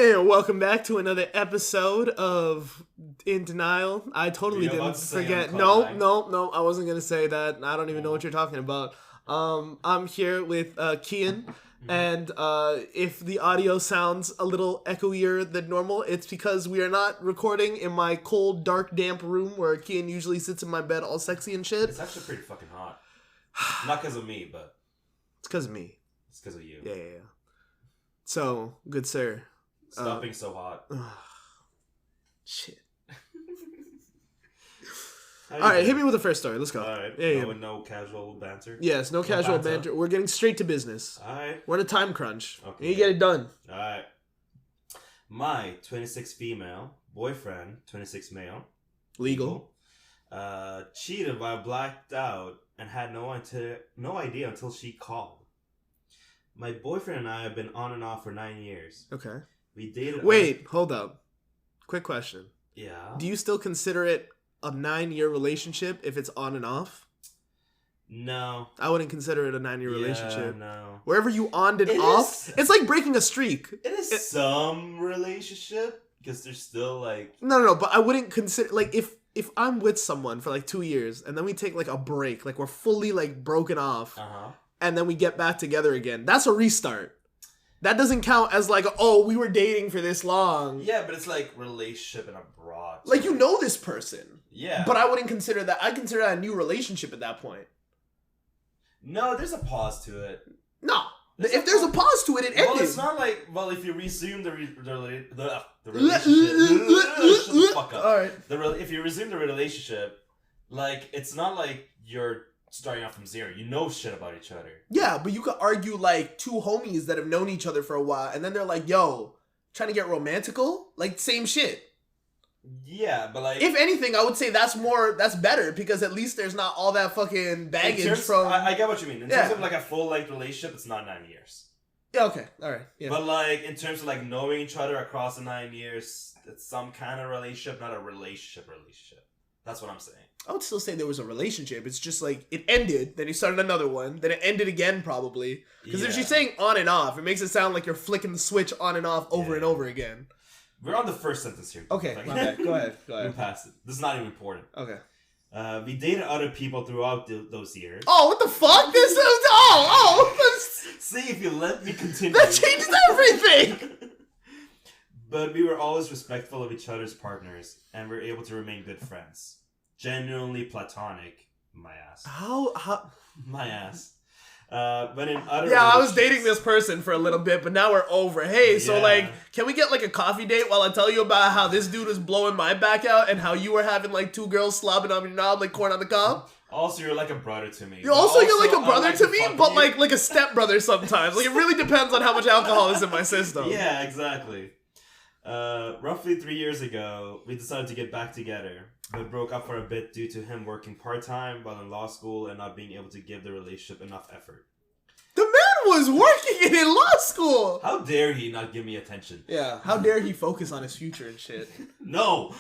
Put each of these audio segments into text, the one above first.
And welcome back to another episode of In Denial. I totally didn't forget. No, I wasn't going to say that. I don't even know what you're talking about. I'm here with Kiyan. And if the audio sounds a little echoier than normal, it's because we are not recording in my cold, dark, damp room where Kiyan usually sits in my bed all sexy and shit. It's actually pretty fucking hot. Not because of me, but... It's because of me. It's because of you. Yeah. So, good sir. Stop being so hot. Shit. Alright, hit me with the first story. Let's go. Alright. Yeah. No casual banter? Yes, no casual banter. We're getting straight to business. Alright. We're in a time crunch. Okay. You get it done. Alright. My 26 female boyfriend, 26 male. Legal. Cheated while blacked out and had no idea until she called. My boyfriend and I have been on and off for 9 years. Okay. We dated... Wait, hold up. Quick question. Yeah? Do you still consider it a 9-year relationship if it's on and off? No. I wouldn't consider it a 9-year relationship. No. Wherever you on and off, it's like breaking a streak. It is some relationship, because there's still like... No, but I wouldn't consider... Like, if I'm with someone for like 2 years, and then we take like a break, like we're fully like broken off, and then we get back together again, that's a restart. That doesn't count as like, oh, we were dating for this long. Yeah, but it's like relationship in a broad... Like, you know this person. Yeah. But I wouldn't consider that... I'd consider that a new relationship at that point. No, there's a pause to it. No. If there's a pause to it, it ended. Well, it's not like... Well, if you resume the relationship... Shut the fuck up. All right. If you resume the relationship, like, it's not like you're starting off from zero. You know shit about each other. Yeah, but you could argue, like, two homies that have known each other for a while, and then they're like, yo, trying to get romantical? Like, same shit. Yeah, but like... If anything, I would say that's better, because at least there's not all that fucking baggage from... I get what you mean. In terms of, like, a full-length relationship, it's not 9 years. Yeah, okay. All right. Yeah. But, like, in terms of, like, knowing each other across the 9 years, it's some kind of relationship, not a relationship. That's what I'm saying. I would still say there was a relationship. It's just, like, it ended, then you started another one, then it ended again, probably. Because if she's saying on and off, it makes it sound like you're flicking the switch on and off over and over again. We're on the first sentence here. Okay, my bad. Go ahead. We passed it. This is not even important. Okay. We dated other people throughout those years. Oh, what the fuck? This is... See, if you let me continue... That changes everything! But we were always respectful of each other's partners, and we were able to remain good friends. Genuinely platonic. My ass. How? My ass. But in other Yeah, I was dating this person for a little bit, but now we're over. Hey, so like, can we get like a coffee date while I tell you about how this dude was blowing my back out and how you were having like two girls slobbing on your knob like corn on the cob? Also, you're like a brother to me. You're like a brother to me, but like a stepbrother sometimes. Like, it really depends on how much alcohol is in my system. Yeah, exactly. Roughly 3 years ago, we decided to get back together, but broke up for a bit due to him working part-time while in law school and not being able to give the relationship enough effort. The man was working in law school! How dare he not give me attention? Yeah, how dare he focus on his future and shit. No!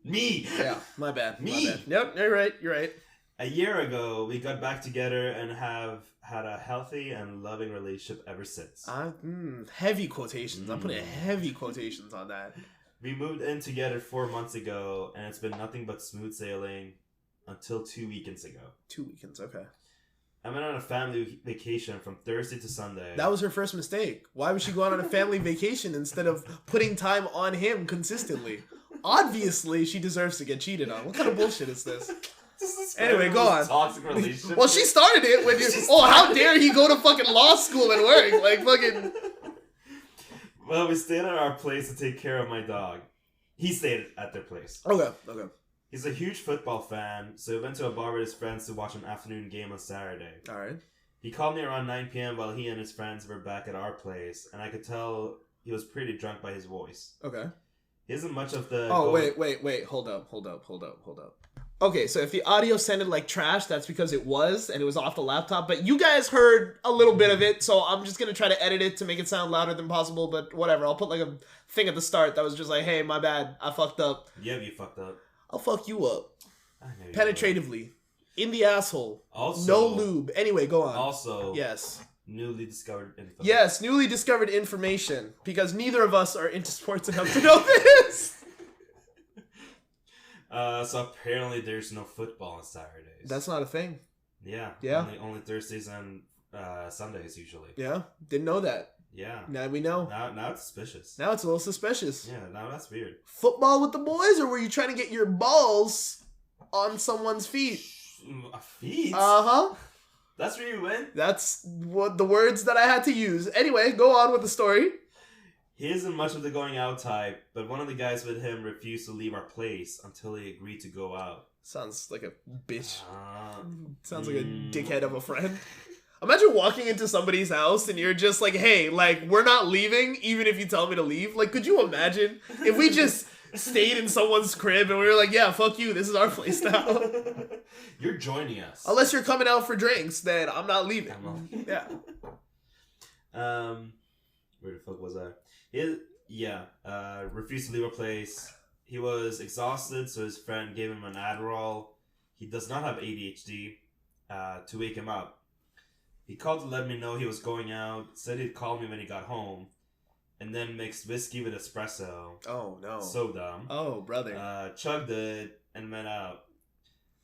Me! Yeah, my bad. Me! My bad. Yep, you're right. A year ago, we got back together and have had a healthy and loving relationship ever since. Heavy quotations. I'm putting heavy quotations on that. We moved in together 4 months ago, and it's been nothing but smooth sailing until 2 weekends ago. 2 weekends, okay. I went on a family vacation from Thursday to Sunday. That was her first mistake. Why would she go on a family vacation instead of putting time on him consistently? Obviously, she deserves to get cheated on. What kind of bullshit is this? Anyway, go on. Toxic relationship. Well, she started it when you... how dare he go to fucking law school and work? Like, fucking... Well, we stayed at our place to take care of my dog. He stayed at their place. Okay. He's a huge football fan, so we went to a bar with his friends to watch an afternoon game on Saturday. Alright. He called me around 9 p.m. while he and his friends were back at our place, and I could tell he was pretty drunk by his voice. Okay. He isn't much of the... Oh, wait. Hold up. Okay, so if the audio sounded like trash, that's because it was, and it was off the laptop, but you guys heard a little bit of it, so I'm just gonna try to edit it to make it sound louder than possible, but whatever. I'll put like a thing at the start that was just like, hey, my bad, I fucked up. Yeah, you fucked up. I'll fuck you up. I Penetratively. In the asshole. Also, no lube. Anyway, go on. Also, yes. Newly discovered info. Yes, newly discovered information. Because neither of us are into sports enough to know this. So apparently there's no football on Saturdays. That's not a thing. Yeah. Only Thursdays and Sundays usually. Yeah, didn't know that. Yeah. Now we know. Now it's suspicious. Now it's a little suspicious. Yeah, now that's weird. Football with the boys, or were you trying to get your balls on someone's feet? Feet? Uh-huh. That's where you went? That's what the words that I had to use. Anyway, go on with the story. He isn't much of the going out type, but one of the guys with him refused to leave our place until he agreed to go out. Sounds like a bitch. Sounds like a dickhead of a friend. Imagine walking into somebody's house and you're just like, hey, like, we're not leaving even if you tell me to leave. Like, could you imagine if we just stayed in someone's crib and we were like, yeah, fuck you, this is our place now. You're joining us. Unless you're coming out for drinks, then I'm not leaving. Yeah. Where the fuck was I? Refused to leave our place. He was exhausted, so his friend gave him an Adderall. He does not have ADHD to wake him up. He called to let me know he was going out, said he'd call me when he got home, and then mixed whiskey with espresso. Oh, no. So dumb. Oh, brother. Chugged it and went out.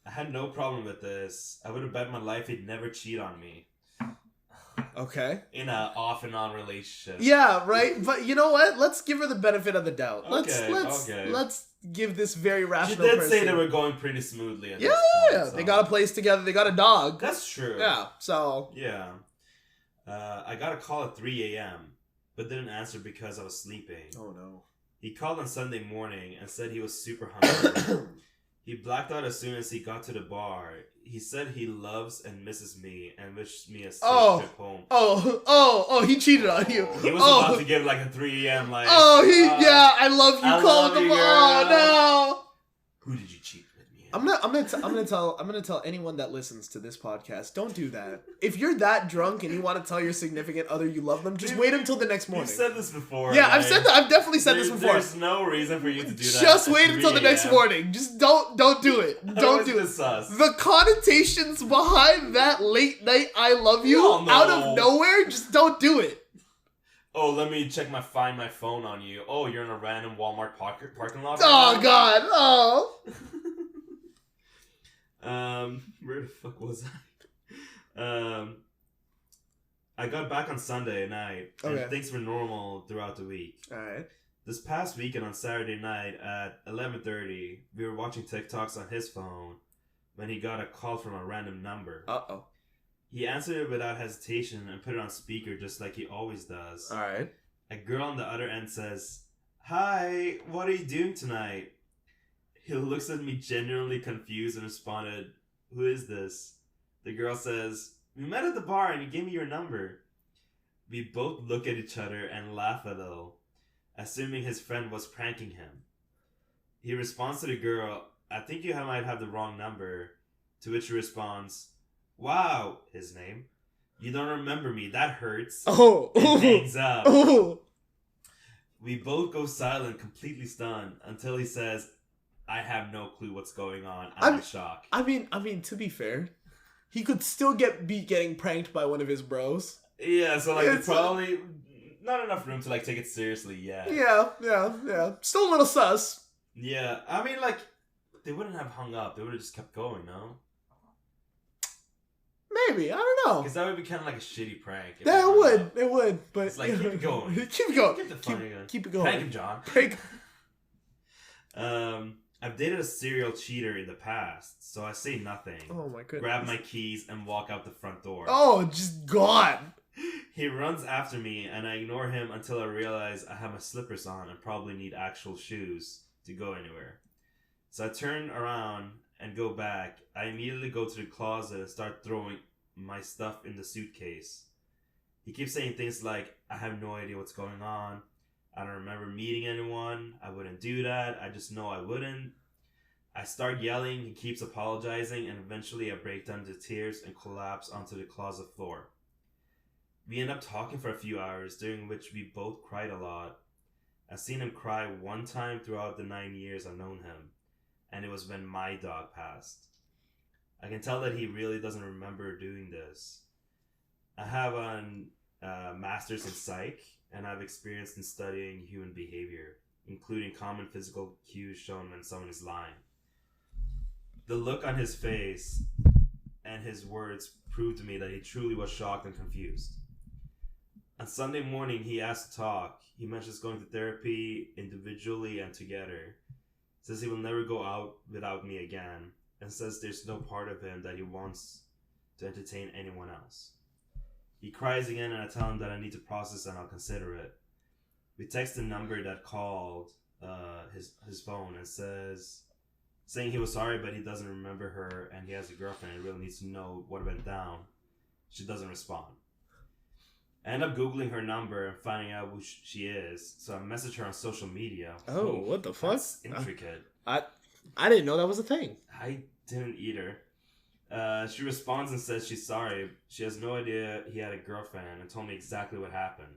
I had no problem with this. I would have bet my life he'd never cheat on me. Okay. In a off and on relationship. Yeah, right. But you know what? Let's give her the benefit of the doubt. Okay. Let's give this very rational. She did person. say they were going pretty smoothly. At this point, so. They got a place together. They got a dog. That's true. Yeah. So. Yeah. I got a call at 3 a.m. but didn't answer because I was sleeping. Oh no. He called on Sunday morning and said he was super hungry. He blacked out as soon as he got to the bar. He said he loves and misses me and wished me a safe trip home. He cheated on you. He was about to give like a 3 a.m. like. I love you. Called him. Oh no. Who did you cheat with me? I'm gonna tell anyone that listens to this podcast, don't do that. If you're that drunk and you want to tell your significant other you love them, just wait until the next morning. You've said this before. Yeah, I've said that. I've definitely said this before. There's no reason for you to do that. Just wait until the next morning. Just don't do it. Don't do it. Sus. The connotations behind that late night I love you out of nowhere, just don't do it. Oh, let me find my phone on you. Oh, you're in a random Walmart parking lot. Oh God. Oh. Where the fuck was I? I got back on Sunday night, and things were normal throughout the week. Alright. This past weekend on Saturday night at 11:30, we were watching TikToks on his phone when he got a call from a random number. Uh-oh. He answered it without hesitation and put it on speaker just like he always does. Alright. A girl on the other end says, "Hi, what are you doing tonight?" He looks at me genuinely confused and responded, "Who is this?" The girl says, "We met at the bar and you gave me your number." We both look at each other and laugh a little, assuming his friend was pranking him. He responds to the girl, "I think you might have the wrong number," to which she responds, "Wow," his name, "you don't remember me, that hurts." And hangs up. We both go silent, completely stunned, until he says, "I have no clue what's going on. I'm in shock." I mean, to be fair, he could still be getting pranked by one of his bros. Yeah, so like it's probably not enough room to like take it seriously yet. Yeah. Still a little sus. Yeah, I mean, like they wouldn't have hung up. They would have just kept going, no? Maybe, I don't know. Because that would be kind of like a shitty prank. Yeah, it would. But it's like keep it going. Keep it going. Keep the fun going. Keep it going. Prank him, John. Prank. I've dated a serial cheater in the past, so I say nothing. Oh my goodness. Grab my keys and walk out the front door. Oh, just gone. He runs after me, and I ignore him until I realize I have my slippers on and probably need actual shoes to go anywhere. So I turn around and go back. I immediately go to the closet and start throwing my stuff in the suitcase. He keeps saying things like, "I have no idea what's going on. I don't remember meeting anyone. I wouldn't do that. I just know I wouldn't." I start yelling. He keeps apologizing, and eventually I break down into tears and collapse onto the closet floor. We end up talking for a few hours, during which we both cried a lot. I've seen him cry one time throughout the 9 years I've known him, and it was when my dog passed. I can tell that he really doesn't remember doing this. I have a master's in psych, and I've experience in studying human behavior, including common physical cues shown when someone is lying. The look on his face and his words proved to me that he truly was shocked and confused. On Sunday morning, he asked to talk. He mentions going to therapy individually and together. Says he will never go out without me again, and says there's no part of him that he wants to entertain anyone else. He cries again, and I tell him that I need to process and I'll consider it. We text the number that called his phone and saying he was sorry, but he doesn't remember her, and he has a girlfriend and really needs to know what went down. She doesn't respond. I end up Googling her number and finding out who she is, so I message her on social media. Oh, what the fuck? That's intricate. I didn't know that was a thing. I didn't either. She responds and says she's sorry. She has no idea he had a girlfriend and told me exactly what happened.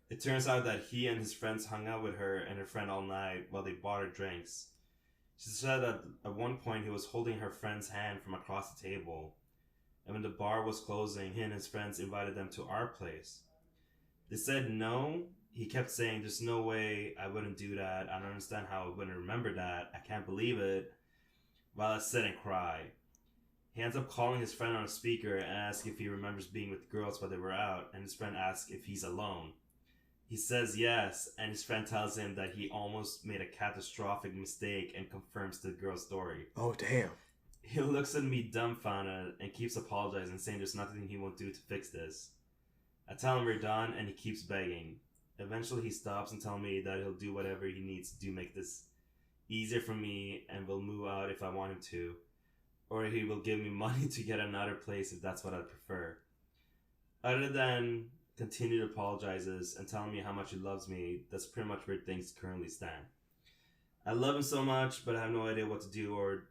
It turns out that he and his friends hung out with her and her friend all night while they bought her drinks. She said that at one point he was holding her friend's hand from across the table. And when the bar was closing, he and his friends invited them to our place. They said no. He kept saying, there's no way I wouldn't do that. I don't understand how I wouldn't remember that. I can't believe it. While I sit and cry. He ends up calling his friend on a speaker and asks if he remembers being with girls while they were out. And his friend asks if he's alone. He says yes, and his friend tells him that he almost made a catastrophic mistake and confirms the girl's story. Oh, damn. He looks at me dumbfounded and keeps apologizing, saying there's nothing he won't do to fix this. I tell him we're done, and he keeps begging. Eventually he stops and tells me that he'll do whatever he needs to make this easier for me and will move out if I want him to. Or he will give me money to get another place if that's what I prefer. Other than continued apologizes and telling me how much he loves me, that's pretty much where things currently stand. I love him so much, but I have no idea what to do or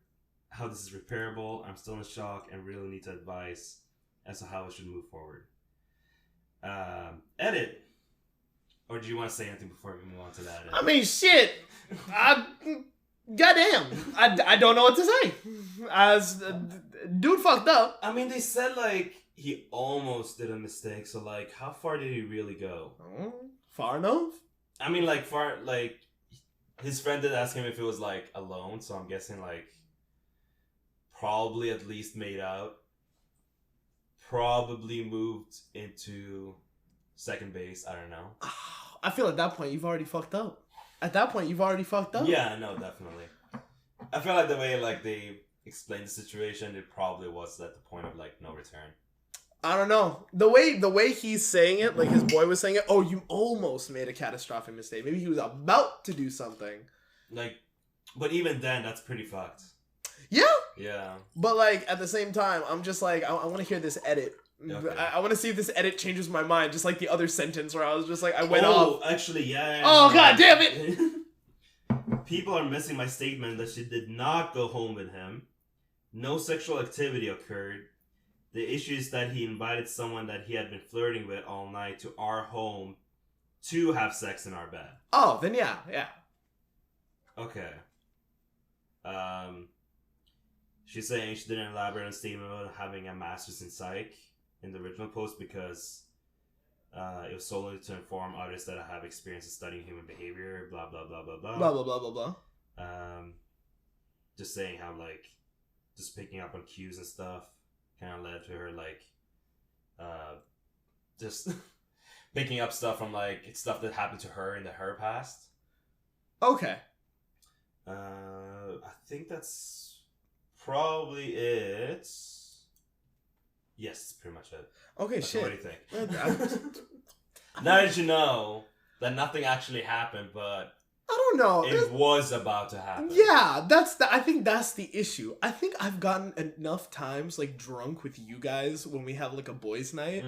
how this is repairable. I'm still in shock and really need advice as to how I should move forward. Edit. Or do you want to say anything before we move on to that? I mean, shit. Goddamn. I don't know what to say. As dude fucked up. I mean, they said like he almost did a mistake. So like, how far did he really go? Far enough. I mean, like far. Like his friend did ask him if it was like alone. So I'm guessing like probably at least made out. Probably moved into second base. I don't know. I feel at that point you've already fucked up. At that point you've already fucked up. Yeah, no, definitely. I feel like the way like they explained the situation, it probably was at the point of like no return. I don't know. The way he's saying it, like his boy was saying it, oh, you almost made a catastrophic mistake. Maybe he was about to do something. Like, but even then, that's pretty fucked. Yeah. Yeah. But like at the same time, I'm just like I want to hear this edit. Okay. I want to see if this edit changes my mind, just like the other sentence where I was just like I went off. Oh, actually, yeah. Oh god damn it! People are missing my statement that she did not go home with him. No sexual activity occurred. The issue is that he invited someone that he had been flirting with all night to our home to have sex in our bed. Oh, then yeah. Okay. She's saying she didn't elaborate on a statement about having a master's in psych in the original post because it was solely to inform others that I have experience in studying human behavior, blah, blah, blah, blah, blah. Blah, blah, blah, blah, blah. Just saying how, like, just picking up on cues and stuff kind of led to her, like, just picking up stuff from, like, stuff that happened to her in her past. Okay. I think that's probably it. Yes, pretty much it. Okay, so shit. What do you think? Now that you know that nothing actually happened, but I don't know. It was about to happen. Yeah, I think that's the issue. I think I've gotten enough times like drunk with you guys when we have like a boys' night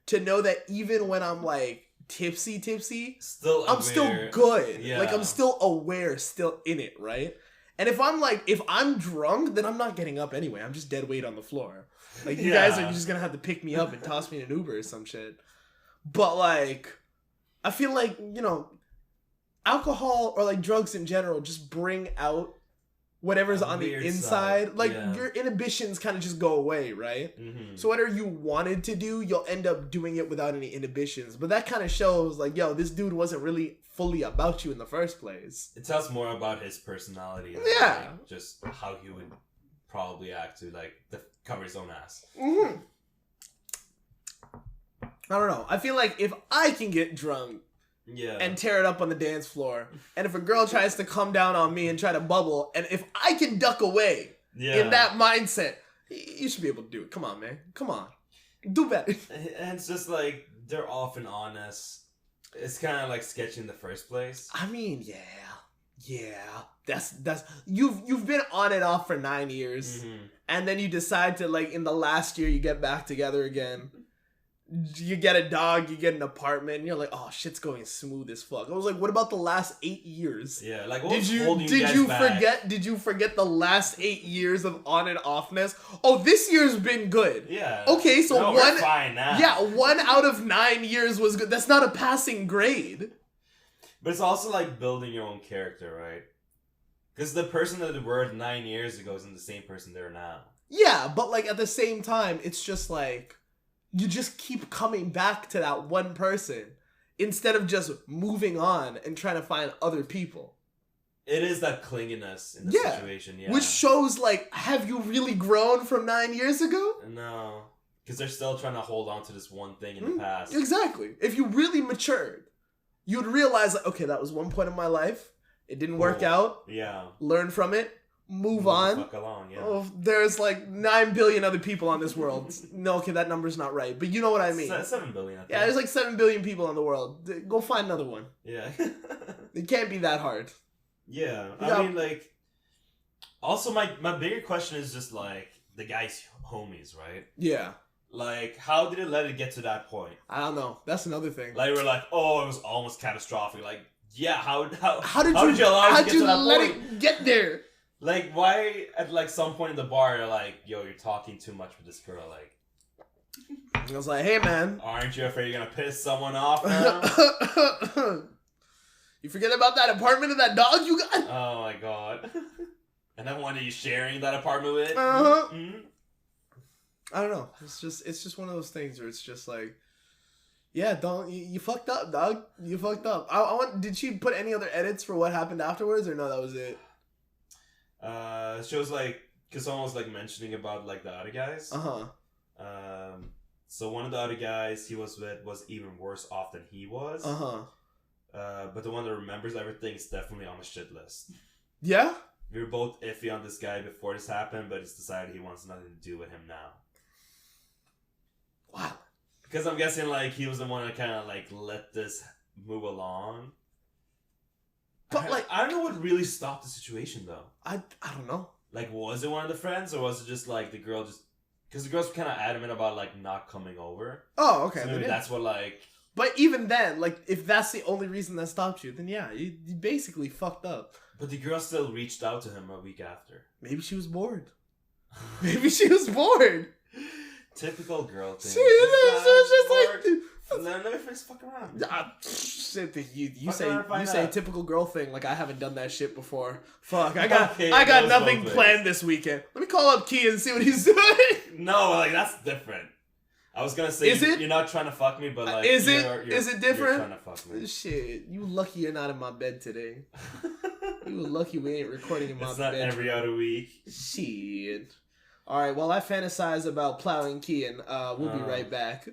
to know that even when I'm like tipsy, I'm still good. Yeah. Like I'm still aware, still in it, right? And if I'm drunk, then I'm not getting up anyway. I'm just dead weight on the floor. Like you guys are just gonna have to pick me up and toss me in an Uber or some shit. But like, I feel like, you know, alcohol or like drugs in general just bring out whatever's on the inside. Like, yeah. your inhibitions kind of just go away, right? Mm-hmm. So whatever you wanted to do, you'll end up doing it without any inhibitions. But that kind of shows, like, yo, this dude wasn't really fully about you in the first place. It tells more about his personality. Yeah. Like, just how he would probably act to, like, cover his own ass. Mm-hmm. I don't know. I feel like if I can get drunk and tear it up on the dance floor, and if a girl tries to come down on me and try to bubble, and if I can duck away in that mindset, you should be able to do it. Come on, man. Come on. Do better. And it's just like, they're often honest. It's kind of like sketchy in the first place. I mean, yeah. That's you've been on and off for 9 years, and then you decide to, like, in the last year you get back together again. You get a dog, you get an apartment, and you're like, oh, shit's going smooth as fuck. I was like, what about the last 8 years? Yeah, like, what was holding you guys back? Did you forget the last 8 years of on and offness? Oh, this year's been good. Yeah. Okay, so we're fine now. Yeah, 1 out of 9 years was good. That's not a passing grade. But it's also like building your own character, right? Because the person that they were 9 years ago isn't the same person they're now. Yeah, but, like, at the same time, it's just like, you just keep coming back to that one person instead of just moving on and trying to find other people. It is that clinginess in the situation, yeah. Which shows, like, have you really grown from 9 years ago? No. Because they're still trying to hold on to this one thing in the past. Exactly. If you really matured, you'd realize, like, okay, that was one point in my life. It didn't work out. Yeah. Learn from it. Move on. The fuck along, yeah. Oh, there's like 9 billion other people on this world. No, okay, that number's not right, but you know what I mean. 7 billion, I think. Yeah, there's like 7 billion people in the world. Go find another one. Yeah. It can't be that hard. Yeah. I mean, like, also my bigger question is just, like, the guy's homies, right? Yeah. Like, how did it let it get to that point? I don't know. That's another thing. Like, we're like, oh, it was almost catastrophic. Like, yeah, how did you allow it to get to that let point? it get there? Like, why at, like, some point in the bar, you're like, yo, you're talking too much with this girl, like... I was like, hey, man. Aren't you afraid you're gonna piss someone off now? You forget about that apartment and that dog you got? Oh, my God. And then one that you're sharing that apartment with? Uh-huh. Mm-hmm. I don't know. It's just one of those things where it's just like, yeah, you fucked up, dog. You fucked up. Did she put any other edits for what happened afterwards, or no, that was it? She was like, because someone was like mentioning about like the other guys. So one of the other guys he was with was even worse off than he was. But the one that remembers everything is definitely on the shit list. Yeah? We were both iffy on this guy before this happened, but he's decided he wants nothing to do with him now. Wow. Because I'm guessing like he was the one that kind of like let this move along. But like, I don't know what really stopped the situation though. I don't know. Like, was it one of the friends, or was it just like the girl just... Because the girl's kind of adamant about like not coming over. Oh, okay. So maybe that's what like... But even then, like, if that's the only reason that stopped you, then yeah, you basically fucked up. But the girl still reached out to him a week after. Maybe she was bored. Maybe she was bored. Typical girl thing. She was just like... Let me finish fuck around. You say typical girl thing like I haven't done that shit before. Fuck, I got nothing planned this weekend. Let me call up Kiyan and see what he's doing. No, like that's different. I was gonna say you're not trying to fuck me, but like is it different? You're trying to fuck me. Shit, you lucky you're not in my bed today. You lucky we ain't recording in my bed. It's not every other week. Shit. All right, while I fantasize about plowing Kiyan, we'll be right back.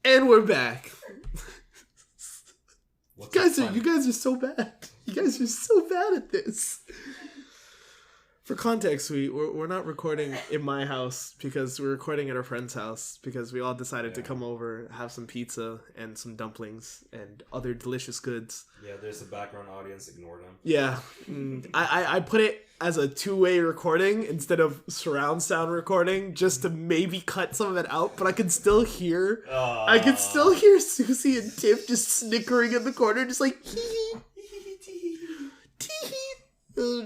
And we're back. You guys are so bad. You guys are so bad at this. For context, we're not recording in my house because we're recording at our friend's house because we all decided to come over, have some pizza and some dumplings and other delicious goods. Yeah, there's a background audience. Ignore them. Yeah, I put it as a two-way recording instead of surround sound recording just to maybe cut some of it out, but I can still hear Susie and Tiff just snickering in the corner, just like hee hee,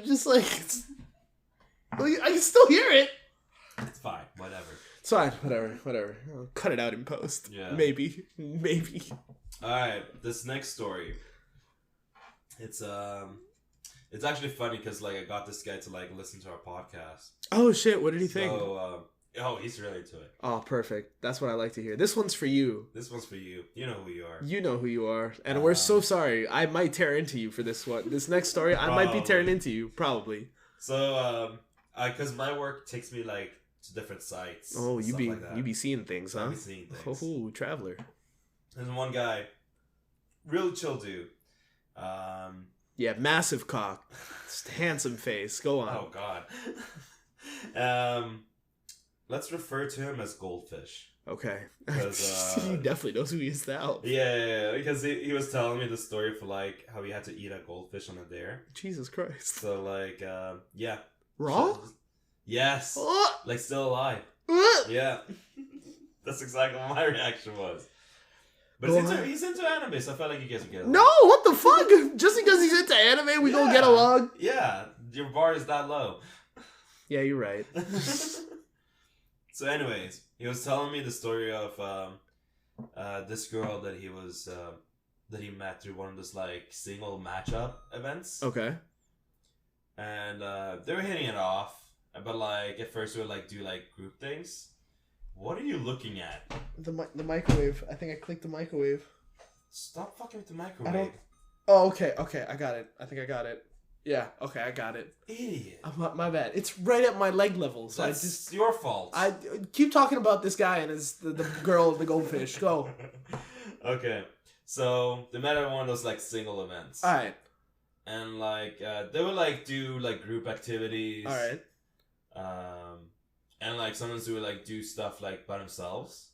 just like. I can still hear it. It's fine. Whatever. It's fine. Whatever. I'll cut it out in post. Yeah. Maybe. Alright. This next story. It's actually funny because like I got this guy to like listen to our podcast. Oh shit! What did he think? Oh, he's really into it. Oh, perfect. That's what I like to hear. This one's for you. This one's for you. You know who you are. You know who you are, and we're so sorry. I might tear into you for this one. This next story, I might be tearing into you, probably. So, because my work takes me like to different sites. Oh, you be seeing things, huh? I be seeing things. Oh, traveler. There's one guy, really chill dude. Yeah, massive cock, handsome face. Go on. Oh God. Let's refer to him as Goldfish. Okay. He definitely knows who he is now. Yeah, because he was telling me the story for like how he had to eat a goldfish on a dare. Jesus Christ. So like, yeah. Raw? Yes. Like still alive. Yeah. That's exactly what my reaction was. But he's into anime, so I felt like you guys would get along. No, what the fuck? Just because he's into anime, we gonna get along? Yeah, your bar is that low. Yeah, you're right. So anyways, he was telling me the story of this girl that he met through one of those like single matchup events. Okay. And they were hitting it off, but like at first we would like do like group things. What are you looking at? The microwave. I think I clicked the microwave. Stop fucking with the microwave. Oh, okay. I got it. I think I got it. Yeah, okay, I got it. Idiot. My bad. It's right at my leg level, so That's your fault. I keep talking about this guy and the girl, the goldfish. Go. Okay, so they met at one of those like single events. All right. And like they would like do like group activities. All right. And like sometimes they would like do stuff like by themselves.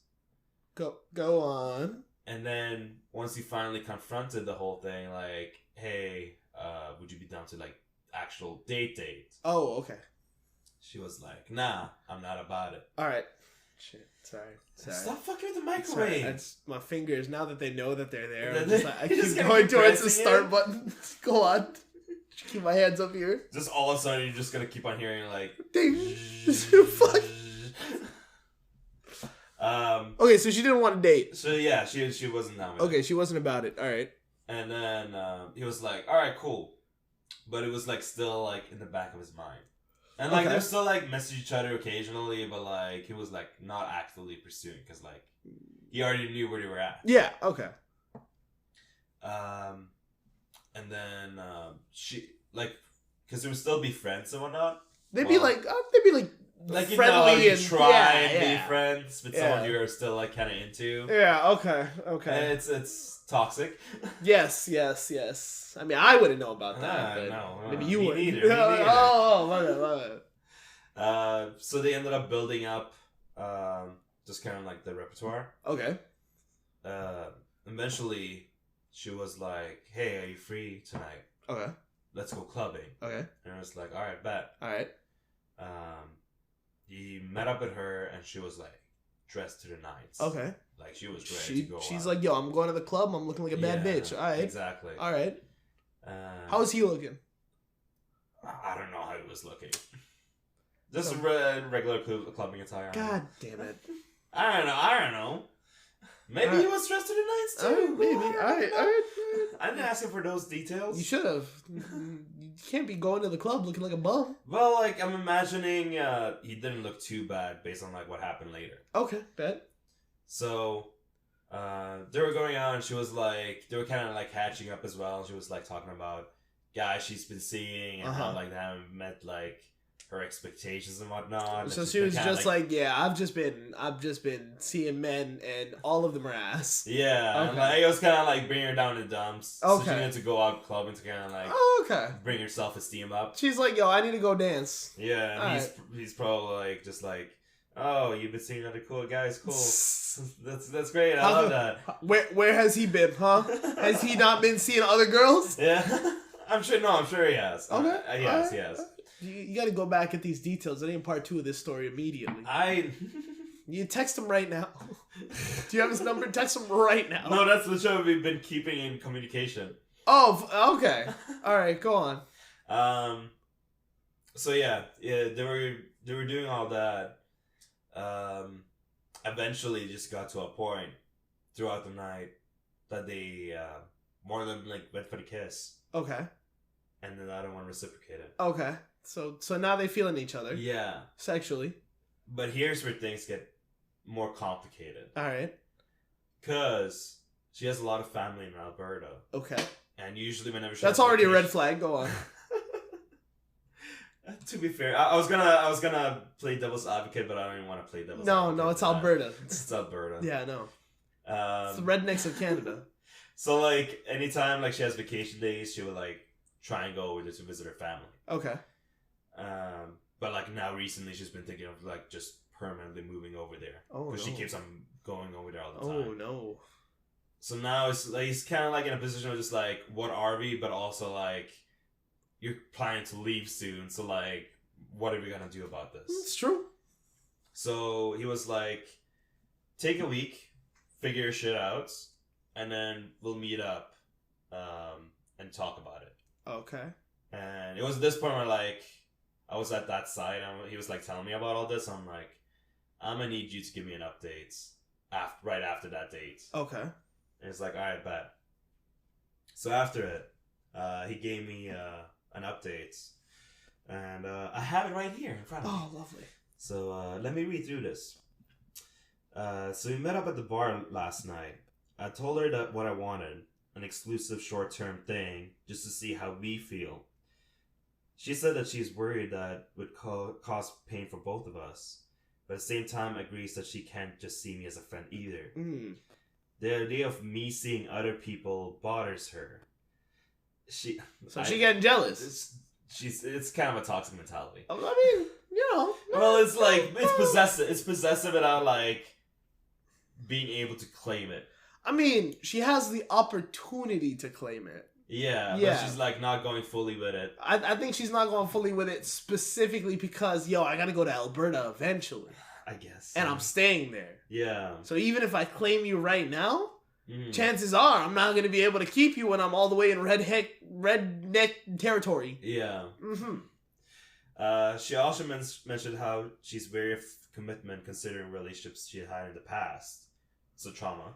Go on. And then once he finally confronted the whole thing, like, hey, would you be down to like actual date? Oh, okay. She was like, nah, I'm not about it. All right. Shit. Sorry. Stop fucking with the microwave. It's my fingers. Now that they know that they're there, I keep going towards the start button. Go on. Keep my hands up here. Just all of a sudden, you're just gonna keep on hearing like. Ding. Fuck. Okay, so she didn't want to date. So yeah, she wasn't down with it. Okay, she wasn't about it. All right. And then he was like, "All right, cool," but it was like still like in the back of his mind, and like they still like message each other occasionally, but like he was like not actively pursuing because like he already knew where they were at. Yeah. Okay. And then she like because they would still be friends and whatnot. They'd be like friendly you and try and be friends with someone you're still like kind of into. Yeah. Okay. And it's toxic. Yes. I mean, I wouldn't know about that. No, maybe you would. Me neither. Oh, my bad. So they ended up building up just kind of like the repertoire. Okay. Eventually, she was like, "Hey, are you free tonight? Okay. Let's go clubbing." Okay. And I was like, "All right, bet." All right. He met up with her, and she was like dressed to the nines. Okay. Like she was ready to go. She's like, "Yo, I'm going to the club. I'm looking like a bad bitch." All right. Exactly. All right. How was he looking? I don't know how he was looking. Just regular clubbing attire. God damn it. I don't know. Maybe he was dressed to the nines too. Maybe. All right. I didn't ask him for those details. You should have. You can't be going to the club looking like a bum. Well, like I'm imagining he didn't look too bad based on like what happened later. Okay, bet. So they were going out and she was like, they were kind of like catching up as well. She was like talking about guys she's been seeing and how like they haven't met like her expectations and whatnot. So she was just like, yeah, I've just been seeing men and all of them are ass. Yeah, okay. And like, it was kind of like bringing her down in the dumps. Okay. So she needed to go out clubbing to kind of like bring her self-esteem up. She's like, yo, I need to go dance. Yeah, and he's probably like just like, oh, you've been seeing other cool guys, cool. That's great. I love that. Where has he been, huh? Has he not been seeing other girls? Yeah, I'm sure he has. Okay, yes, he has. You got to go back at these details. It ain't part 2 of this story immediately. You text him right now. Do you have his number? Text him right now. No, that's the show we've been keeping in communication. Oh, okay. All right, go on. So yeah, they were doing all that. Eventually, just got to a point throughout the night that they more than like went for the kiss. Okay. And then I don't want to reciprocate it. Okay. So now they feeling each other. Yeah. Sexually. But here's where things get more complicated. All right. Because she has a lot of family in Alberta. Okay. And usually whenever she That's already a red flag. Go on. To be fair, I was gonna play devil's advocate, but I don't even want to play devil's advocate. No, it's Alberta. It's Alberta. Yeah, no. It's the rednecks of Canada. So like anytime like she has vacation days, she would like try and go over there to visit her family. Okay. But like now recently she's been thinking of like just permanently moving over there. Oh, because no. she keeps on going over there all the time. Oh no. So now it's like he's kind of like in a position of just like, what are we? But also like, you're planning to leave soon. So like, what are we gonna do about this? It's true. So he was like, take a week, figure your shit out, and then we'll meet up, and talk about it. Okay. And it was at this point where like, I was at that side and he was like telling me about all this. I'm like, I'm gonna need you to give me an update right after that date. Okay. And it's like, alright, bet. So after it, he gave me an update. And I have it right here in front of me. Oh, lovely. So let me read through this. So we met up at the bar last night. I told her that what I wanted, an exclusive short-term thing, just to see how we feel. She said that she's worried that would cause pain for both of us. But at the same time agrees that she can't just see me as a friend either. The idea of me seeing other people bothers her. She getting jealous. It's kind of a toxic mentality. I mean, you know. Well, it's like it's possessive. It's possessive without like being able to claim it. I mean, she has the opportunity to claim it. Yeah, but she's like not going fully with it. I think she's not going fully with it specifically because I gotta go to Alberta eventually. I guess. And I'm staying there. Yeah. So even if I claim you right now, chances are I'm not going to be able to keep you when I'm all the way in redneck territory. Yeah. She also mentioned how she's wary of commitment considering relationships she had in the past. So trauma.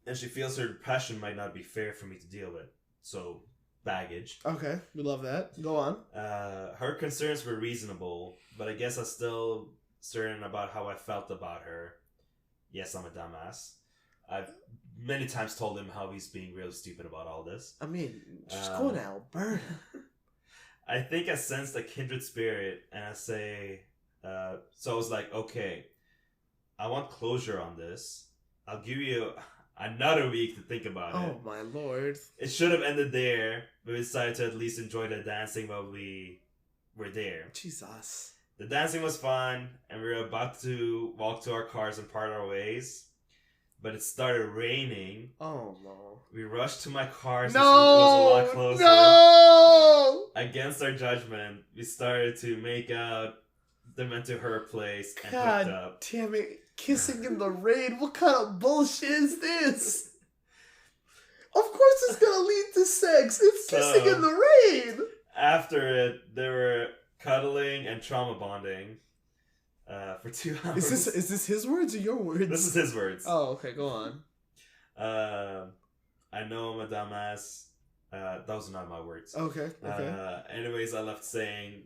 And she feels her depression might not be fair for me to deal with. So baggage. Okay, we love that. Go on. Her concerns were reasonable, but I guess I'm still certain about how I felt about her. Yes, I'm a dumbass. I've many times told him how he's being real stupid about all this. I mean, just going to Alberta. I think I sensed a kindred spirit, and I say, so I was like, okay, I want closure on this. I'll give you another week to think about it. Oh my lord. It should have ended there, but we decided to at least enjoy the dancing while we were there. Jesus. The dancing was fun, and we were about to walk to our cars and part our ways. But it started raining. Oh no. We rushed to my car since no, it was a lot closer. No! Against our judgment, we started to make out, then went to her place and God hooked up. Damn it. Kissing in the rain? What kind of bullshit is this? Of course it's gonna lead to sex. It's kissing in the rain. After it, they were cuddling and trauma bonding for 2 hours. Is this his words or your words? This is his words. Oh, okay, go on. I know I'm a dumbass. Those are not my words. Okay. Anyways, I left saying,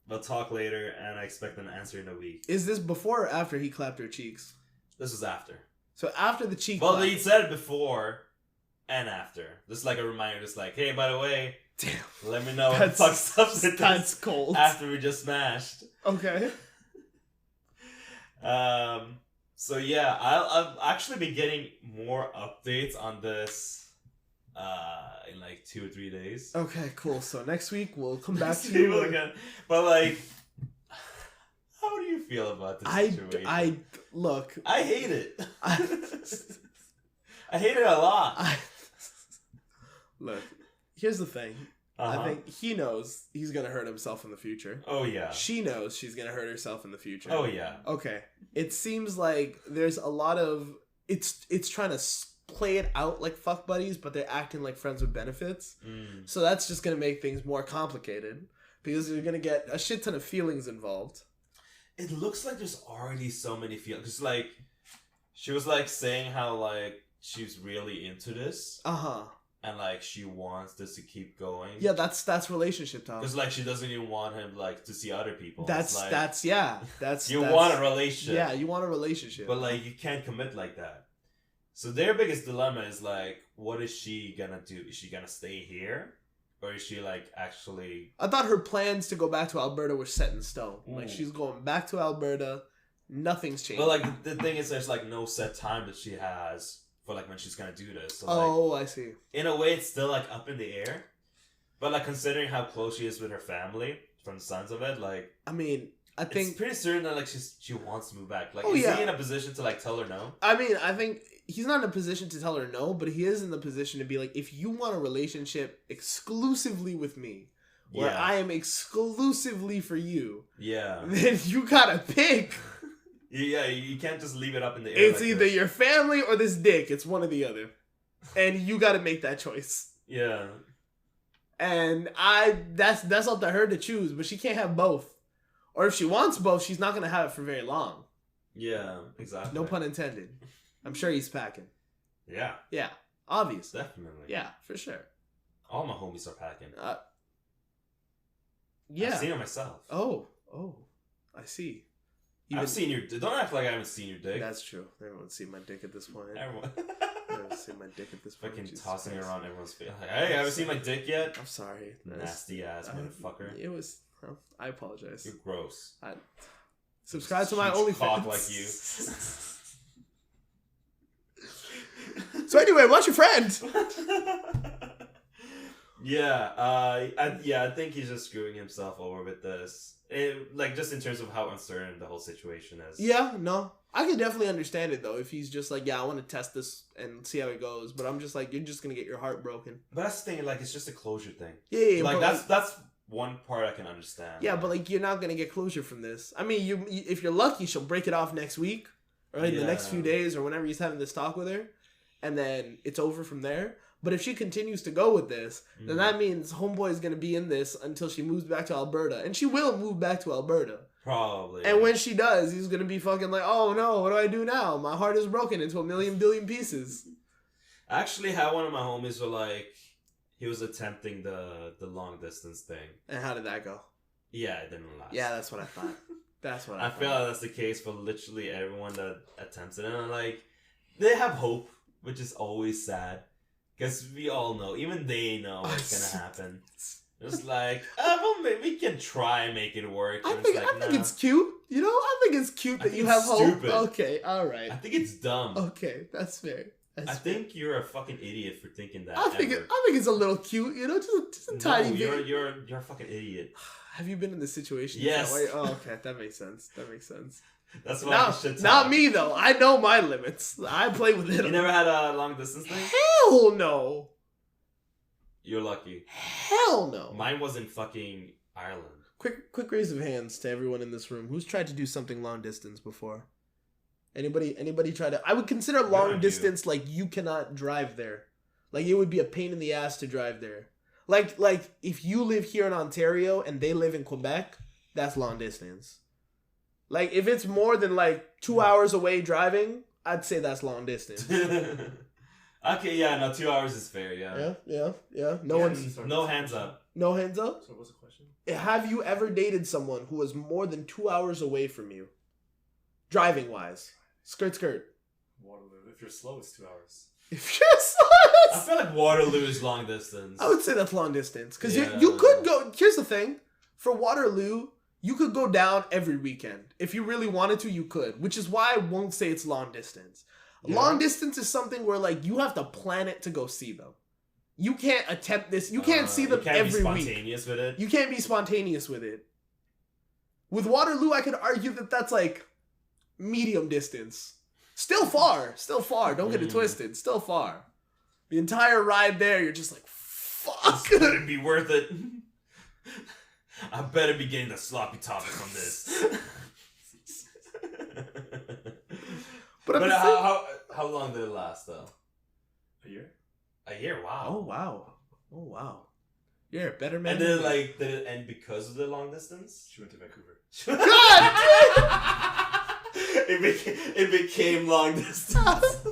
we'll talk later, and I expect an answer in a week. Is this before or after he clapped her cheeks? This was after. So after the cheek Well, clap. he said it before and after. Just like a reminder, just like, hey, by the way, damn, let me know what the fuck stuff that's cold. After we just smashed. Okay. So yeah, I'll actually be getting more updates on this in like 2 or 3 days. Okay, cool. So next week we'll come back to you again. But like, how do you feel about this situation? Look. I hate it. I hate it a lot. Look, here's the thing. I think he knows he's gonna hurt himself in the future. Oh yeah. She knows she's gonna hurt herself in the future. Oh yeah. Okay. It seems like there's a lot of it's trying to play it out like fuck buddies, but they're acting like friends with benefits. So that's just gonna make things more complicated because you're gonna get a shit ton of feelings involved. It looks like there's already so many feelings. Cause like she was like saying how like she's really into this. And like she wants this to keep going. Yeah, that's relationship talk. Because like she doesn't even want him like to see other people. That's you want a relationship. Yeah, you want a relationship. But like you can't commit like that. So their biggest dilemma is like, what is she gonna do? Is she gonna stay here? Or is she like actually... I thought her plans to go back to Alberta were set in stone. Like she's going back to Alberta. Nothing's changed. But like the thing is there's like no set time that she has for like when she's gonna do this. So, I see. In a way, it's still like up in the air, but like considering how close she is with her family, from the sounds of it, like I mean, I think it's pretty certain that like she wants to move back. Like, is he in a position to like tell her no? I mean, I think he's not in a position to tell her no, but he is in the position to be like, if you want a relationship exclusively with me, where I am exclusively for you, then you gotta pick. Yeah, you can't just leave it up in the air. It's like either your family or this dick. It's one or the other. And you got to make that choice. Yeah. And that's up to her to choose, but she can't have both. Or if she wants both, she's not going to have it for very long. Yeah, exactly. No pun intended. I'm sure he's packing. Yeah. Yeah, obviously. Definitely. Yeah, for sure. All my homies are packing. Yeah. I've seen it myself. Oh, I see. I've seen your... Don't act like I haven't seen your dick. That's true. Everyone's seen my dick at this point. Everyone's seen my dick at this point. Fucking tossing it around everyone's face. Like, hey, haven't seen my dick yet? I'm sorry. Nasty ass motherfucker. It was... I apologize. You're gross. Subscribe to my OnlyFans. Cock like you. So anyway, what's your friend? I think he's just screwing himself over with this. Like, just in terms of how uncertain the whole situation is. Yeah, no. I can definitely understand it, though, if he's just like, I want to test this and see how it goes. But I'm just like, you're just going to get your heart broken. But that's the thing, like, it's just a closure thing. Yeah. Like, that's one part I can understand. Yeah, but, like, you're not going to get closure from this. I mean, if you're lucky, she'll break it off next week. Or in the next few days, or whenever he's having this talk with her. And then it's over from there. But if she continues to go with this, then that means Homeboy is going to be in this until she moves back to Alberta. And she will move back to Alberta. Probably. And when she does, he's going to be fucking like, oh no, what do I do now? My heart is broken into a million billion pieces. I actually had one of my homies were like, he was attempting the long distance thing. And how did that go? Yeah, it didn't last. Yeah, that's what I thought. I feel like that's the case for literally everyone that attempts it. And like, they have hope, which is always sad. Because we all know, even they know what's gonna happen. It's like, well, maybe we can try and make it work. I think it's cute. You know, I think it's cute that you have hope. Okay, all right. I think it's dumb. Okay, that's fair. I think you're a fucking idiot for thinking that. I think it's a little cute. You know, just a tiny bit. You're a fucking idiot. Have you been in this situation? Yes. Oh, okay, that makes sense. That's why not me though. I know my limits. I play with it. You never had a long distance thing? Hell no. You're lucky. Hell no. Mine was in fucking Ireland. Quick raise of hands to everyone in this room who's tried to do something long distance before. Anybody try to? I would consider long distance like you cannot drive there. Like it would be a pain in the ass to drive there. Like if you live here in Ontario and they live in Quebec, that's long distance. Like, if it's more than, 2 hours away driving, I'd say that's long distance. Okay, yeah, no, 2 hours is fair, yeah. Yeah. No hands up. No hands up? So what's the question? Have you ever dated someone who was more than 2 hours away from you? Driving-wise. Skirt. Waterloo. If you're slow, it's 2 hours. If you're slow, I feel like Waterloo is long distance. I would say that's long distance. Because you could go... Here's the thing. For Waterloo... You could go down every weekend. If you really wanted to, you could. Which is why I won't say it's long distance. Yeah. Long distance is something where, you have to plan it to go see them. You can't attempt this. You can't see them every week. You can't be spontaneous with it. You can't be spontaneous with it. With Waterloo, I could argue that that's, medium distance. Still far. Don't get it twisted. Still far. The entire ride there, you're just like, fuck. This better be worth it. I better be getting the sloppy topic from this. but how long did it last though? A year. A year? Wow. Oh wow. You're a better man. And then did it end because of the long distance? She went to Vancouver. God! It became long distance.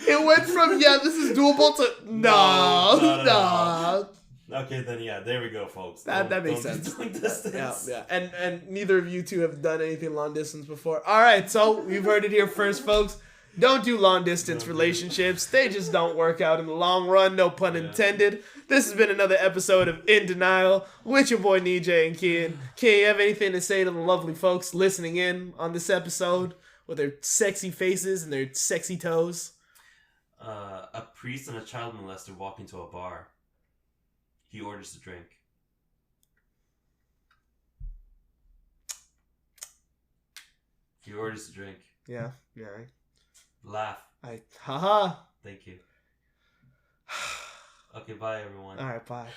It went from this is doable to no. Okay, then there we go, folks. That makes sense. Long distance. Yeah. And neither of you two have done anything long distance before. All right, so we've heard it here first, folks. Don't do long distance relationships. They just don't work out in the long run. No pun intended. This has been another episode of In Denial with your boy Nejay and Kiyan. Kiyan, you have anything to say to the lovely folks listening in on this episode with their sexy faces and their sexy toes? A priest and a child molester walk into a bar. He orders a drink. He orders a drink. Yeah. Laugh. Haha. Thank you. Okay, bye everyone. All right, bye.